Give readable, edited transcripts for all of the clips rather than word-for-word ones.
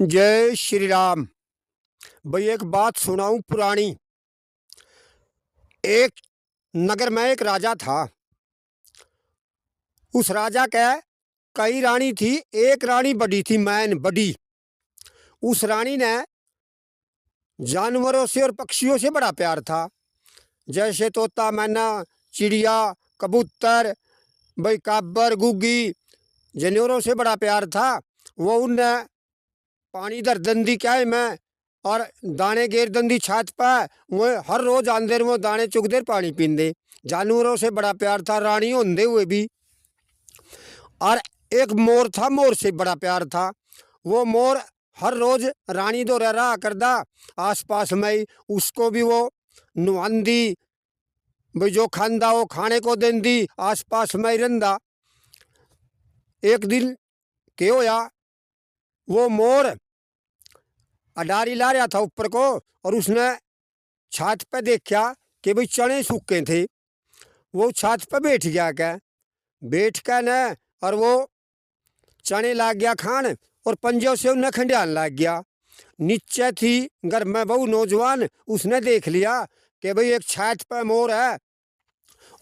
जय श्री राम। भाई एक बात सुनाऊं पुरानी। एक नगर में एक राजा था। उस राजा के कई रानी थी। एक रानी बड़ी थी, मैन बड़ी। उस रानी ने जानवरों से और पक्षियों से बड़ा प्यार था। जैसे तोता, मैना, चिड़िया, कबूतर, भाई काबर, गुग्गी, जानवरों से बड़ा प्यार था। वो उनने पानी दर दंदी क्या है मैं और दाने गेर दंदी छात पर। वो हर रोज आंदेर वो दाने चुग देर पानी पींदे। जानवरों से बड़ा प्यार था, रानी होंदे हुए भी। और एक मोर था, मोर से बड़ा प्यार था। वो मोर हर रोज रानी दो रहा करदा आस पास में ही। उसको भी वो नुआंदी, भाई जो खांदा वो खाने को देंदी, आस पास में ही रंदा। एक दिन क्या होया, वो मोर अडारी ला रहा था ऊपर को, और उसने छात पे देखा कि भाई चने सूखे थे। वो छात पे बैठ गया क्या, बैठ कर न और वो चने लाग गया खान, और पंजों से उन्हें खंडियान लाग गया। नीचे थी घर में बहु नौजवान, उसने देख लिया कि भाई एक छात पे मोर है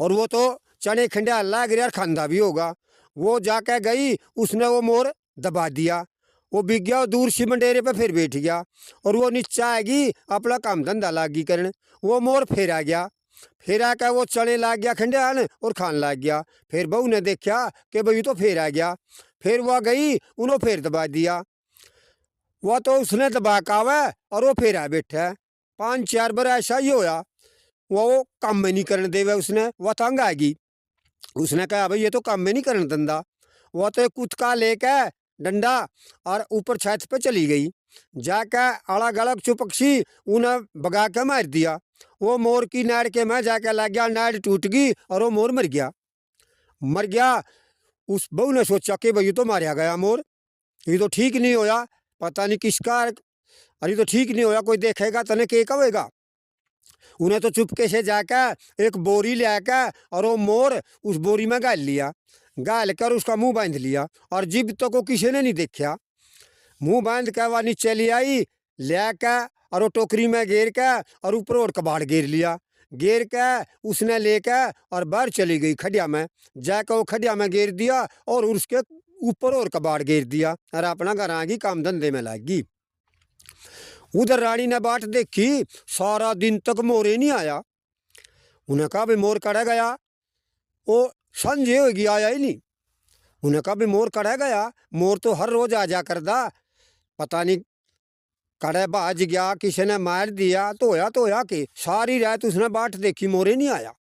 और वो तो चने खंडियान लाग रहा, खांदा भी होगा। वो जाके गई, उसने वो मोर दबा दिया। वो बिक गया, दूर सी मंडेरे पे फिर बैठ गया, और वो नीचे आएगी अपना काम धंधा लागी करन। वो मोर फिर आ गया, फिर आकर वो चने लाग गया खंडियान और खान लाग गया। फिर बहू ने देखा कि भाई तो फिर आ गया। फिर वह गई, उन्होंने फिर दबा दिया। वह तो उसने दबा कावा और वो फिर आ बैठा। 5-4 बार ऐसा ही होया। वो काम में नहीं करने देवे उसने, वह तंग आएगी। उसने कहा भाई ये तो काम में नहीं करने धंधा। वह तो एक कुत्का लेके डंडा और ऊपर छत पे चली गई। जाकर आड़ा गलक चु पक्षी उन्हें भगा के मार दिया। वो मोर की नाड़ के में जाके लग गया, नाड़ टूट गई और वो मोर मर गया। मर गया। उस बहू ने सोचा कि भाई ये तो मारा गया मोर, ये तो ठीक नहीं होया, पता नहीं किसका। अरे तो ठीक नहीं होया, कोई देखेगा तने के कहेगा। उन्हें तो चुपके से जाकर एक बोरी ले आकर और वो मोर उस बोरी में गाल लिया। गाल कर उसका मुंह बांध लिया, और जिब तक को किसी ने नहीं देखा। मुंह बांध कर वह नीचे ले आई, ले आकर और वो टोकरी में घेर कर और ऊपर और कबाड़ घेर लिया। घेर कर उसने लेकर और बाहर चली गई खडिया में। जाकर वो खडिया में घेर दिया और उसके ऊपर और कबाड़ घेर दिया, और अपना घर आ गई, काम धंधे में लग गई। उधर रानी ने बाट देखी, सारा दिन तक मोर ही नहीं आया। उन्हें कहा भाई मोर कड़ा गया, वो संजय होगी, आया ही नहीं। उन्हें कहा भाई मोर कड़ा गया, मोर तो हर रोज आ जा करदा, पता नहीं कड़े बाज गया, किसी ने मार दिया तो होया कि सारी रात उसने बाट देखी, मोर ही नहीं आया।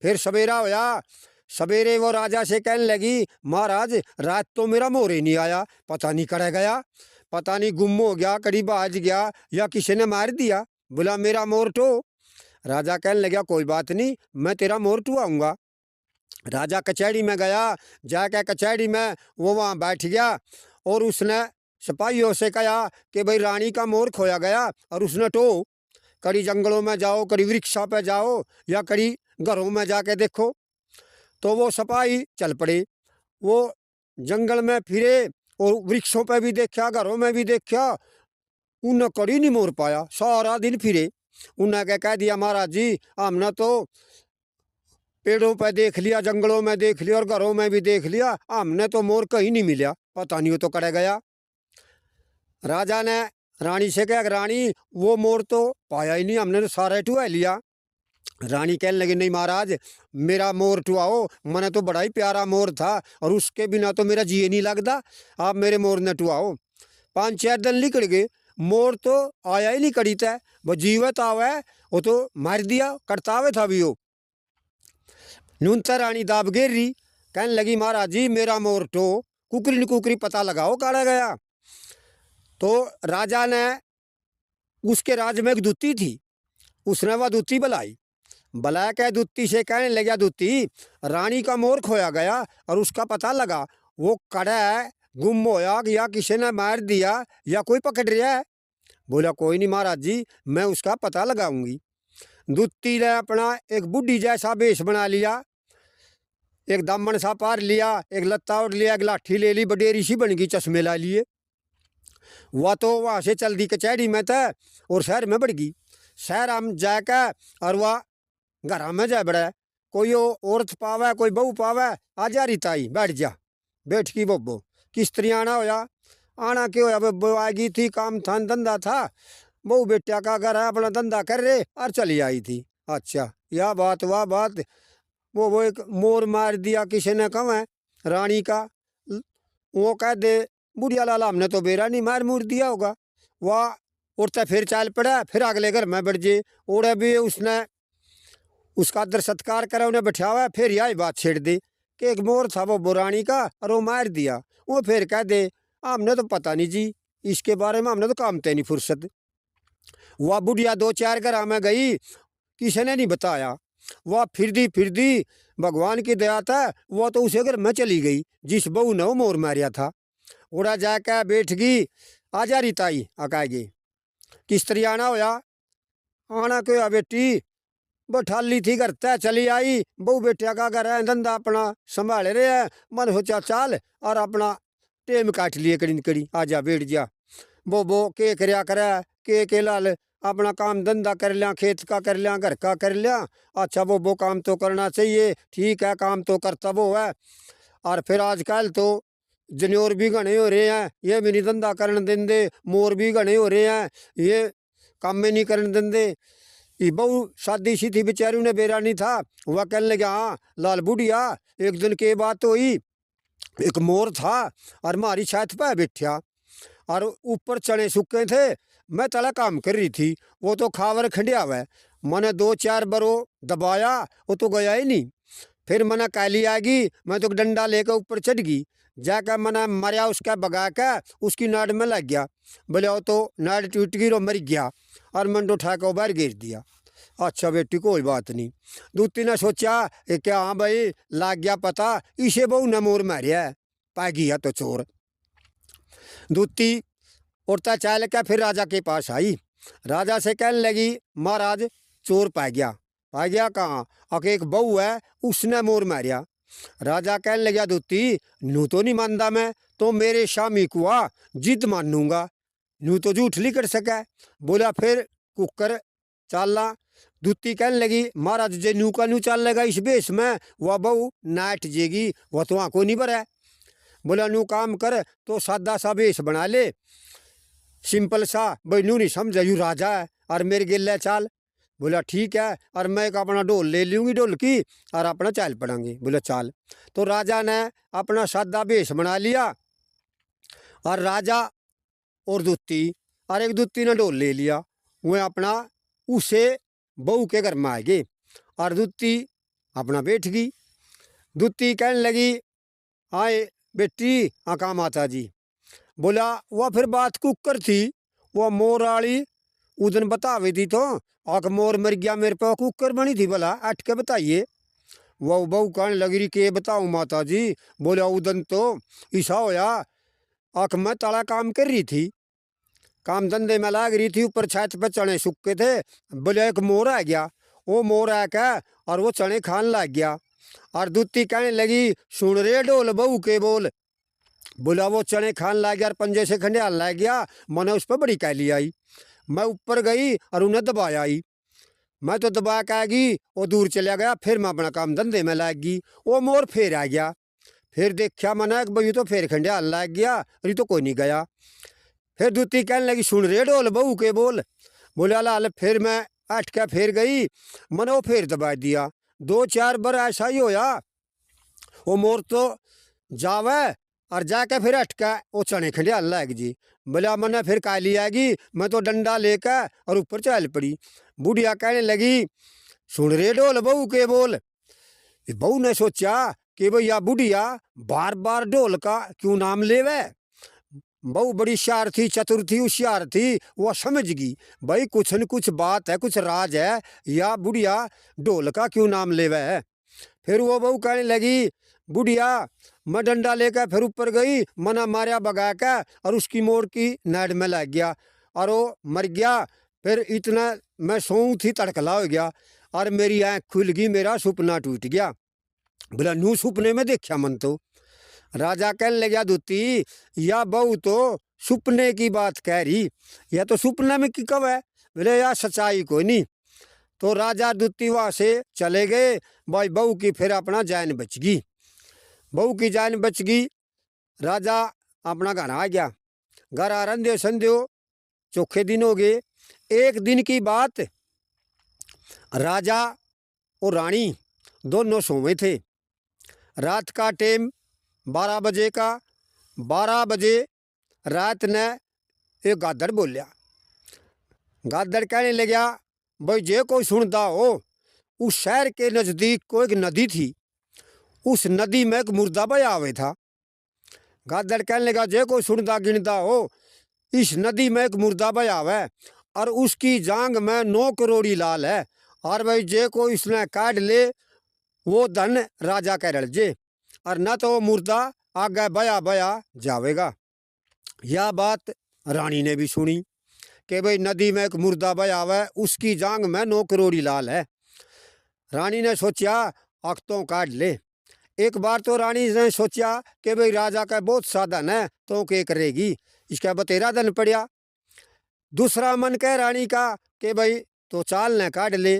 फिर सवेरा होया, सवेरे वो राजा से कहने लगी महाराज रात तो मेरा मोर ही नहीं आया, पता नहीं कड़े गया, पता नहीं गुम हो गया, कड़ी बाज गया या किसी ने मार दिया। बोला मेरा मोर टो। राजा कहने लगा कोई बात नहीं, मैं तेरा मोर टुआऊंगा। राजा कचहरी में गया, जाकर कचहरी में वो वहाँ बैठ गया, और उसने सिपाहियों से कहा कि भाई रानी का मोर खोया गया, और उसने टो कड़ी जंगलों में जाओ, कड़ी वृक्षों पे जाओ, या कड़ी घरों में जाके देखो। तो वो सिपाही चल पड़े। वो जंगल में फिरे और वृक्षों पे भी देखा, घरों में भी देखा, उन्हें कड़ी नहीं मोर पाया। सारा दिन फिरे। उन्हें कह दिया महाराज जी हमने तो पेड़ों पे देख लिया, जंगलों में देख लिया और घरों में भी देख लिया, हमने तो मोर कहीं नहीं मिला, पता नहीं वो तो कड़े गया। राजा ने रानी से कहा रानी वो मोर तो पाया ही नहीं, हमने तो सारे टुआ लिया। रानी कहने लगी नहीं महाराज मेरा मोर टुआओ, मैंने तो बड़ा ही प्यारा मोर था और उसके बिना तो मेरा जी नहीं लगता, आप मेरे मोर ने टुआओ। 5-4 दिन निकल गए, मोर तो आया ही नहीं कड़ी तय। वो जीवत आवे, वो तो मार दिया, कड़तावे था भी वो। न्यूनता रानी दाब गिर रही, कहने लगी महाराज जी मेरा मोर टो, कुकरी न कुकरी पता लगाओ काड़ा गया। तो राजा ने, उसके राज में एक दूती थी, उसने वह दूती बुलाई। बुला के दूती से कहने लगा दूती रानी का मोर खोया गया और उसका पता लगा, वो कड़ा है, गुम होया या किसी ने मार दिया या कोई पकड़ रहा है। बोला कोई नहीं महाराज जी मैं उसका पता लगाऊंगी। दूती ने अपना एक बुढ़ी जैसा वेश बना लिया, एक दामन सा पार लिया, एक लत्ता उठ लिया, एक लाठी ले ली, बडेरी सी बन गई, चश्मे ला लिए। वह तो वहाँ से चल दी कचहरी में था और शहर में बढ़ गई। शहर हम जाकर और वह घर में जा बड़ा कोई औरत पावे कोई बहू पावे आ जा रही ताई बैठ जा बैठ की बोबो किस तरह आना होया आना क्यों होया वो आएगी थी काम था धंधा था बहू बेटा का घर है अपना धंधा कर रहे और चली आई थी। अच्छा यह बात वह बात वो एक मोर मार दिया किसी ने कम है रानी का वो कह दे बुढ़िया लाला हमने तो बेरा नहीं मार मूर दिया होगा। वह उड़ता फिर चाल पड़ा फिर अगले घर में बैठ जे और भी उसने उसका आदर सत्कार करा उन्हें बैठावा फिर यही बात छेड़ दी कि एक मोर था वो बुरानी का और वो मार दिया। वो फिर कह दे हमने तो पता नहीं जी इसके बारे में हमने तो काम थे नहीं फुर्सत। वह बुढ़िया 2-4 घर में गई किसी ने नहीं बताया। वह फिर दी भगवान की दया था वह तो उसे घर में चली गई जिस बहू ने वो मोर मारिया था। उड़ा जाकर बैठ गई आ जा रही ताई आकाएगी किस तरह आना होया आना क्यों बेटी बैठाली थी घर तय चली आई बहू बेटिया का घर है धंधा अपना संभाल रहे हैं मन सोचा चाल और अपना टेम काट लिए कड़ी आ जा बैठ जा वो के करया करे के लाल अपना काम धंधा कर लिया खेत का कर लिया घर का कर लिया। अच्छा वो काम तो करना चाहिए ठीक है काम तो करता वो है। और फिर आजकल तो जनियोर भी घने हो रहे हैं ये भी नहीं धंधा करने देंगे मोर भी घने हो रहे हैं ये काम में नहीं करने देंगे। बहू शादी सी थी बेचारी उन्हें बेरा नहीं था वह कहने लगा हाँ लाल बुढ़िया एक दिन की बात हुई एक मोर था और हमारी छत पर बैठा और ऊपर चने सूखे थे मैं तला काम कर रही थी वो तो खावर खंडिया हुआ मैंने 2-4 बरो दबाया वो तो गया ही नहीं। फिर मैंने काली आ गई मैं तो डंडा लेकर ऊपर चढ़ गई जाकर मैंने मरिया उसका भगा कर उसकी नाड़ में लग गया बोले वो तो नाड़ टूट गई और मर गया और मैंने उठा कर बाहर गिर दिया। अच्छा बेटी कोई बात नहीं। दूती ने सोचा क्या हाँ भाई लाग गया पता इसे बहू ने मोर मारिया है पा गया तो चोर। दूती उड़ता चाल क्या फिर राजा के पास आई राजा से कहने लगी महाराज चोर पा गया कहाँ आके एक बहू है उसने मोर मारिया। राजा कहने लगा दूती नू तो नहीं मानता मैं तो मेरे शामी कुआ जिद मानूंगा नू तो झूठ नहीं कर सका। बोला फिर कुकर चालना। दूती कहने लगी महाराज जे नू का नू चाल लेगा इस बेस में वह बहू नाट जेगी वह तो आंखों नहीं भरा। बोला नू काम कर तो सादा सा बेस बना ले सिंपल सा भाई नू नहीं समझा यू राजा है और मेरे गिले चाल। बोला ठीक है और मैं एक अपना ढोल ले लूँगी ढोल की और अपना चाल पड़ांगी। बोला चाल। तो राजा ने अपना सादा बेस बना लिया और राजा और दूती और एक दूती ने ढोल ले लिया वह अपना उसे बहू के घर में आ गए और दूती अपना बैठ गई। दूती कहने लगी आए बेटी आका माता जी। बोला वह फिर बात कुकर थी वह मोर आली उदन बतावे थी तो आक मोर मर गया मेरे पे कुकर बनी थी भला अट के बताइए। वह बहू कहने लगी रही के बताऊँ माता जी। बोला उदन तो ऐसा होया आख मैं तला काम कर रही थी काम धंधे में लाग रही थी ऊपर छत पे चने सूखे थे। बोले एक मोर आ गया वो मोर आ क्या और वो चने खान लग गया। और दूती कहने लगी सुन रे ढोल बहू के बोल। बोला वो चने खान लग गया और पंजे से खंडियाल लग गया मैंने उस पर बड़ी कैली आई मैं ऊपर गई और उन्हें दबाया आई मैं तो दबा के आ गई वो दूर चला गया फिर मैं अपना काम धंधे में लग गई वो मोर फिर आ गया फिर देखा मैंने भाई तो फिर खंडियाल लग गया अरे तो कोई नहीं गया। फिर दूती कहने लगी सुन रे ढोल बहू के बोल। बोला लाल फिर मैं अट के फिर गई मैंने वो फिर दबा दिया 2-4 बार ऐसा ही होया वो मोर तो जावे और जाके फिर अटका वो चने खंडियाल लग जी। बोला मैंने फिर काली आएगी मैं तो डंडा लेकर और ऊपर चल पड़ी। बुढ़िया कहने लगी सुन रे ढोल बहू के बोल। बहू ने सोचा कि भैया बुढ़िया बार बार ढोल का क्यों नाम लेवे। बहू बड़ी होशियार थी चतुर थी होशियार थी वह समझ गई भाई कुछ न कुछ बात है कुछ राज है या बुढ़िया ढोल का क्यों नाम लेवे है। फिर वो बहू कहने लगी बुढ़िया मैं डंडा लेकर फिर ऊपर गई मना मारिया भगा के और उसकी मोर की नाड़ में लग गया और वो मर गया। फिर इतना मैं सोऊं थी तड़कला हो गया और मेरी आँख खुल गई मेरा सपना टूट गया। बोला नू सपने में देखा मन तो राजा कहने लगा दूती, या बहू तो सुपने की बात कह रही, या तो सुपने में की कब है, बोले यार सच्चाई कोई नहीं। तो राजा दूती वहाँ से चले गए। भाई बहू की फिर अपना जान बच गई, बहू की जान बच गई। राजा अपना घर आ गया। घर आ रंध्यो संध्यो चौखे दिन हो गए। एक दिन की बात, राजा और रानी दोनों सोए थे। रात का टाइम 12 बजे का। 12 बजे रात ने एक गादड़ बोलिया। गादड़ कहने लगा, भाई जे कोई सुनता हो, उस शहर के नज़दीक कोई एक नदी थी, उस नदी में एक मुर्दा बया हुआ था। गादड़ कहने लगा, जे कोई सुनता गिनता हो, इस नदी में एक मुर्दा बया हुआ है और उसकी जांग में 9 करोड़ी लाल है, और भाई जे कोई उसने काट ले वो धन राजा के रल जे, और न तो वो मुर्दा आगे बया बया जावेगा। यह बात रानी ने भी सुनी कि भाई नदी में एक मुर्दा बया हुआ है, उसकी जांग में 9 करोड़ी लाल है। रानी ने सोचा अख्तों काट ले। एक बार तो रानी ने सोचा कि भाई राजा का बहुत साधन है, तो क्या करेगी, इसका बतेरा धन पड़ा। दूसरा मन कह रानी का कि भाई तो चाल न काट ले।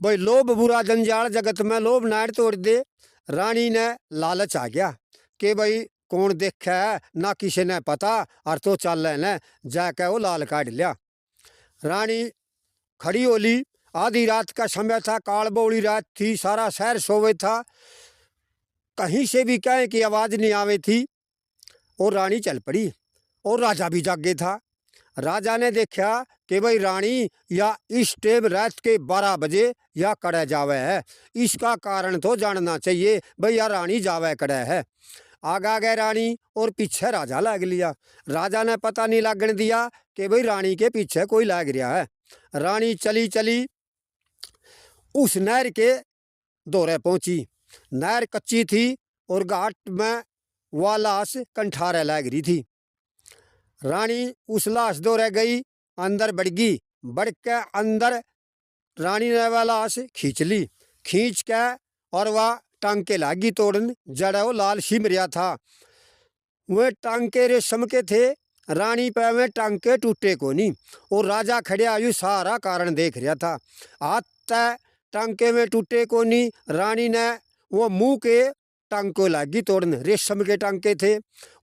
भाई लोभ बुरा जंजाल जगत में, लोभ नाड़ तोड़ दे। रानी ने लालच आ गया कि भाई कौन देखा है ना किसी ने पता, और तो चल न जाके वो लाल काट लिया। रानी खड़ी होली। आधी रात का समय था, काल बौड़ी रात थी, सारा शहर सोवे था, कहीं से भी कहें कि आवाज़ नहीं आवे थी। और रानी चल पड़ी और राजा भी जागे था। राजा ने देखा कि भाई रानी या इस टाइम रात के 12 बजे या कड़े जावे है, इसका कारण तो जानना चाहिए, भाई या रानी जावे कड़े है। आगा गए रानी और पीछे राजा लग लिया। राजा ने पता नहीं लगने दिया कि भाई रानी के पीछे कोई लग रहा है। रानी चली चली उस नहर के दौरे पहुंची। नहर कच्ची थी और घाट में वह लाश कंठारे लग रही थी। रानी उस लाश दौरे गई, अंदर बढ़ गई। बढ़ के अंदर रानी ने वह लाश खींच ली। खींच के और वह टांके लागी तोड़न, जड़ वो लाल सिम रहा था। वह टांके रेशम के थे। रानी पे में टांके टूटे को नहीं, और राजा खड़े आयु सारा कारण देख रहा था। हाथ तय टांके में टूटे को नहीं। रानी ने वो मुंह के टांको लागी तोड़न, रेशम के टांके थे,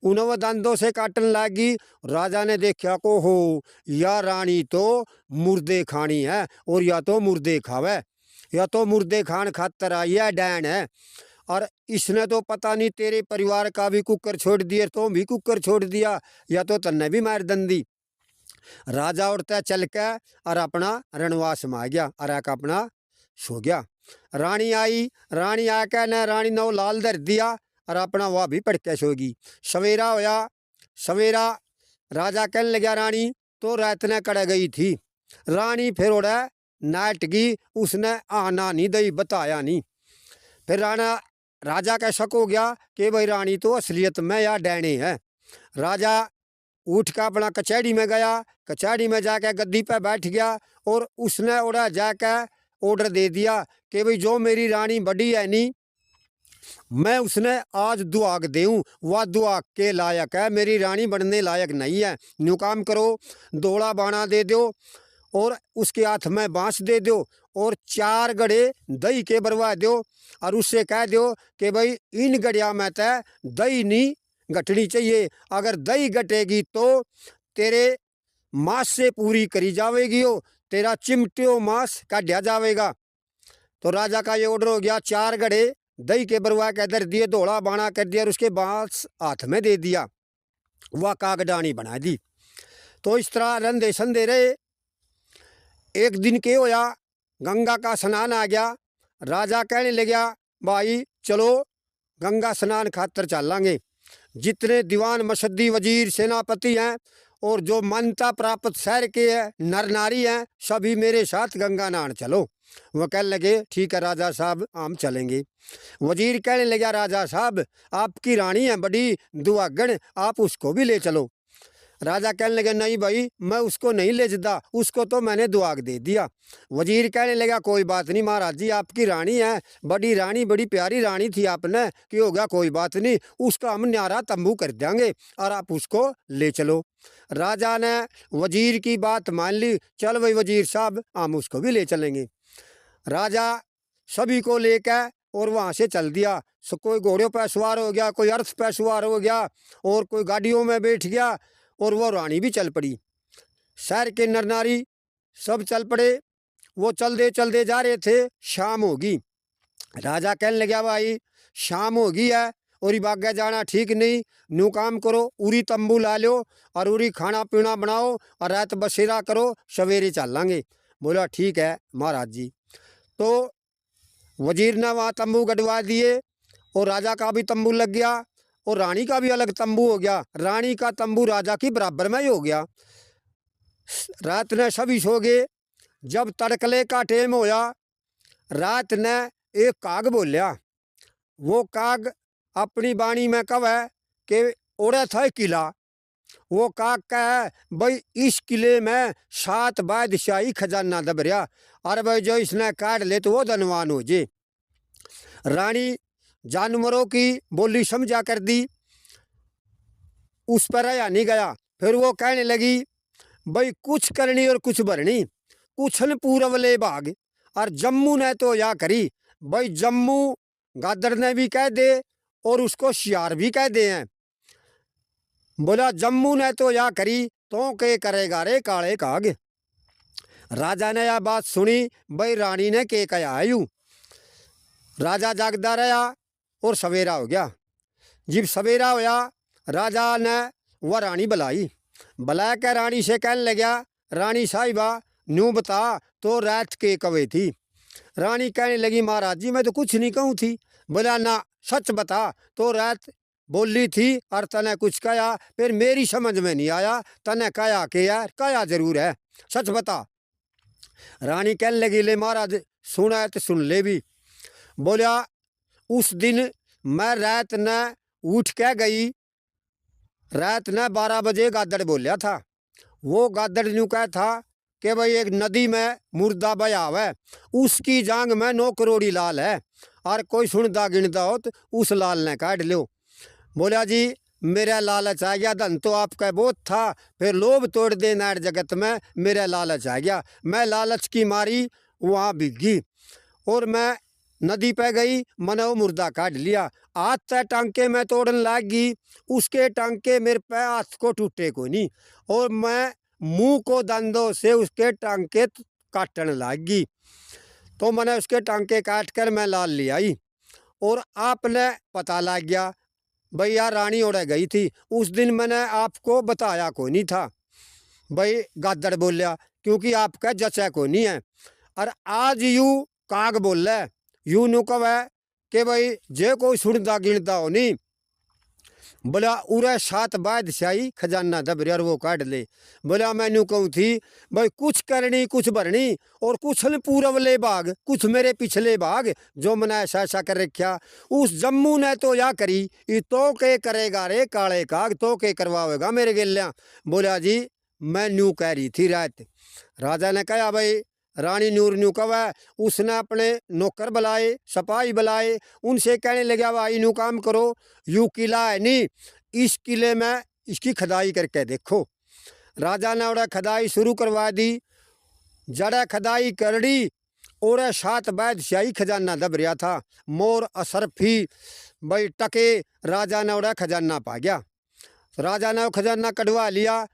उन्हें वो दांतों से काटन लागी। राजा ने देखा को हो, या रानी तो मुर्दे खानी है, और या तो मुर्दे खावे, या तो मुर्दे खान खातर आई है, डैन है। और इसने तो पता नहीं तेरे परिवार का भी कुकर छोड़ दिया, तो भी कुकर छोड़ दिया, या तो तन्ने भी मार दंदी। राजा उड़ता चल के और अपना रणवास में आ गया, और एक अपना सो गया। रानी आई। रानी आके न रानी ने वो लाल धर दिया और अपना वह भी पड़के सोगी। सवेरा होया। सवेरा राजा कहने लगा, रानी तो रात ने कड़ गई थी। रानी फिर उड़ा नाट गई, उसने आना नहीं दई, बताया नहीं। फिर राजा का शक हो गया कि भाई रानी तो असलियत में या डैने है। राजा उठ कर अपना कचहरी में गया। कचहरी में जाकर गद्दी पर बैठ गया और उसने उड़ा जाकर ऑर्डर दे दिया कि भाई जो मेरी रानी बड़ी है नहीं, मैं उसने आज दुआग देऊँ, वह दुआग के लायक है, मेरी रानी बनने लायक नहीं है। न्यू काम करो, दौड़ा बाणा दे दो और उसके हाथ में बांस दे दो और 4 गड़े दही के बरवा दो, और उससे कह दो कि भाई इन गड़िया में तय दही नहीं घटनी चाहिए, अगर दही घटेगी तो तेरे मांस से पूरी करी जावेगी, हो तेरा चिमटियों मांस काढ़ा जावेगा। तो राजा का ये ऑर्डर हो गया। 4 गड़े दही के बरवा के दर दिए, दौड़ा बाणा कर दिया और उसके बांस हाथ में दे दिया, वह कागडानी बना दी। तो इस तरह रंधे संधे रहे। एक दिन के होया, गंगा का स्नान आ गया। राजा कहने लगा, भाई चलो गंगा स्नान खातर चलेंगे, जितने दीवान मसद्दी वजीर सेनापति हैं और जो मान्यता प्राप्त शहर के हैं नर नारी हैं, सभी मेरे साथ गंगा नहान चलो। वह कहने लगे, ठीक है राजा साहब, हम चलेंगे। वजीर कहने लगा, राजा साहब आपकी रानी है बड़ी दुआगन, आप उसको भी ले चलो। राजा कहने लगे नहीं भाई, मैं उसको नहीं ले जाता, उसको तो मैंने दुआग दे दिया। वजीर कहने लगा कोई बात नहीं महाराज जी, आपकी रानी है, बड़ी रानी, बड़ी प्यारी रानी थी आपने, कि हो गया कोई बात नहीं, उसका हम न्यारा तंबू कर देंगे और आप उसको ले चलो। राजा ने वजीर की बात मान ली, चल भाई वजीर साहब, हम उसको भी ले चलेंगे। राजा सभी को लेकर और वहाँ से चल दिया। कोई घोड़ों पर सवार हो गया, कोई अर्थ पर सवार हो गया, और कोई गाड़ियों में बैठ गया, और वो रानी भी चल पड़ी। शहर के नर नारी सब चल पड़े। वो चलते जा रहे थे, शाम होगी। राजा कहने लगा भाई शाम होगी है और बागे जाना ठीक नहीं, न्यू काम करो, उरी तंबू ला लो और उरी खाना पीना बनाओ और रात बसेरा करो, सवेरे चल लांगे। बोला ठीक है महाराज जी। तो वजीर ने वहाँ तंबू गड़वा दिए और राजा का भी तंबू लग गया और रानी का भी अलग तंबू हो गया। रानी का तंबू राजा की बराबर में ही हो गया। रात ने सभी सो गए। जब तड़कले का टेम होया, रात ने एक काग बोलिया। वो काग अपनी बाणी में कहे कि ओढ़ा था किला। वो काग कहे भाई इस किले में 7 बादशाही खजाना दबरिया, और भाई जो इसने काट ले तो वो धनवान हो जे। रानी जानवरों की बोली समझा कर दी, उस पर आया नहीं गया। फिर वो कहने लगी भाई कुछ करनी और कुछ भरनी, कुछन पूरब ले भाग, और जम्मू ने तो या करी। भाई जम्मू गादर ने भी कह दे और उसको शियार भी कह दे हैं। बोला जम्मू ने तो या करी, तो के करेगा रे काले काग। राजा ने यह बात सुनी, भाई रानी ने के कहा यूं। राजा जागदा रहा और सवेरा हो गया। जब सवेरा होया, राजा ने वह रानी बुलाई। बुला के रानी से कहने लगा रानी साहिबा न्यू बता तो रात के कवे थी। रानी कहने लगी महाराज जी मैं तो कुछ नहीं कहूँ थी। बोला ना सच बता, तो रात बोली थी और तने कुछ कहा, फिर मेरी समझ में नहीं आया, तने कहा कि यार कहा जरूर है, सच बता। रानी कहने लगी ले महाराज सुना है तो सुन ले भी। बोला उस दिन मैं रात न उठ के गई, रात न 12 बजे गादड़ बोलिया था। वो गादड़ न्यू कहा था कि भाई एक नदी में मुर्दा बया हुआ है, उसकी जांग में 9 करोड़ी लाल है, और कोई सुनदा गिनता हो तो उस लाल ने काट लो। बोला जी मेरा लालच आ गया, धन तो आपका बहुत था, फिर लोभ तोड़ दे नार जगत में, मेरा लालच आ गया। मैं लालच की मारी वहाँ बिगी और मैं नदी पे गई, मैंने वो मुर्दा काट लिया। हाथ से टांके में तोड़न लाग गई, उसके टांके मेरे पे हाथ को टूटे को नहीं, और मैं मुंह को दंदों से उसके टांके काटने लाग गई। तो मैंने उसके टांके काट कर मैं लाल ले आई, और आपने पता लग गया भैया रानी ओढ़ गई थी। उस दिन मैंने आपको बताया को नहीं था, भाई गादड़ बोलिया, क्योंकि आपका जचा को नहीं है। और आज यूँ काग बोल रहा है, यूँ नु कहे कि भाई जे कोई सुनता गिनता हो नहीं। बोला उरे 7 बादशाही खजाना दबरिया और वो काट ले। बोला मैं न्यू कहूँ थी भाई कुछ करनी कुछ भरनी, और कुछ पूरब ले भाग, कुछ मेरे पिछले भाग, जो मैंने ऐसा ऐसा कर रखा। उस जम्मू ने तो या करी, ये तो के करेगा रे काले काग, तो के करवाएगा मेरे गिल्लियाँ। बोला जी मैं न्यू कह रही थी रात। राजा ने कहा भाई रानी नूर न्यू कवा। उसने अपने नौकर बुलाए, सिपाही बुलाए, उनसे कहने लगा भाई न्यू काम करो, यू किला है नहीं, इस किले में इसकी खदाई करके देखो। राजा ने उड़ा खदाई शुरू करवा दी। जड़ा खदाई करड़ी और 7 बादशाही खजाना दब रहा था। मोर असरफी भाई टके राजा ने उड़ा खजाना पा गया। राजा ने वो खजाना कढ़वा लिया।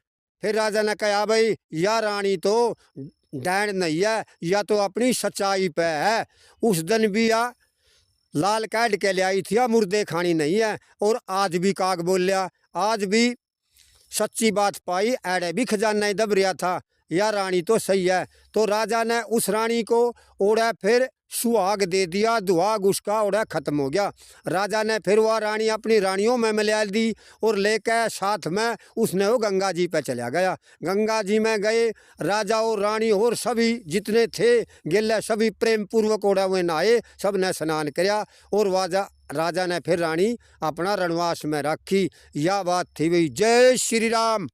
फिर राजा ने कहा भाई या रानी तो डैन नहीं है, या तो अपनी सच्चाई पे है। उस दिन भी या लाल काट के ले आई थी, या मुर्दे खानी नहीं है। और आज भी काग बोल लिया, आज भी सच्ची बात पाई, एड़े भी खजाना ही दब रहा था, या रानी तो सही है। तो राजा ने उस रानी को ओढ़ा, फिर सुहाग दे दिया, दुहाग उसका ओढ़ा खत्म हो गया। राजा ने फिर वह रानी अपनी रानियों में मिला दी, और लेकर साथ में उसने वो गंगा जी पे चला गया। गंगा जी में गए, राजा और रानी और सभी जितने थे गिल्ले सभी प्रेम पूर्वक ओढ़ा हुए नहाए, सब ने स्नान किया, और राजा ने फिर रानी अपना रणवास में रखी। यह बात थी भाई। जय श्री राम।